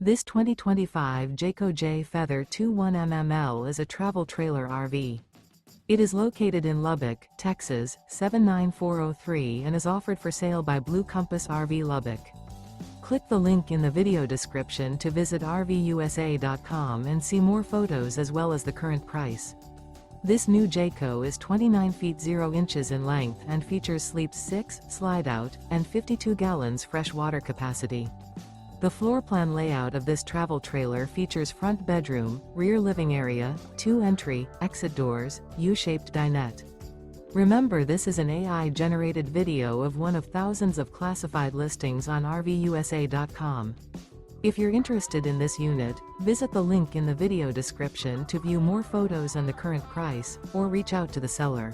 This 2025 Jayco Jay Feather 21mmL is a travel trailer RV. It is located in Lubbock, Texas, 79403 and is offered for sale by Blue Compass RV Lubbock. Click the link in the video description to visit RVUSA.com and see more photos as well as the current price. This new Jayco is 29 feet 0 inches in length and features sleeps 6, slide-out, and 52 gallons fresh water capacity. The floor plan layout of this travel trailer features front bedroom, rear living area, 2 entry, exit doors, U-shaped dinette. Remember, this is an AI-generated video of one of thousands of classified listings on RVUSA.com. If you're interested in this unit, visit the link in the video description to view more photos and the current price, or reach out to the seller.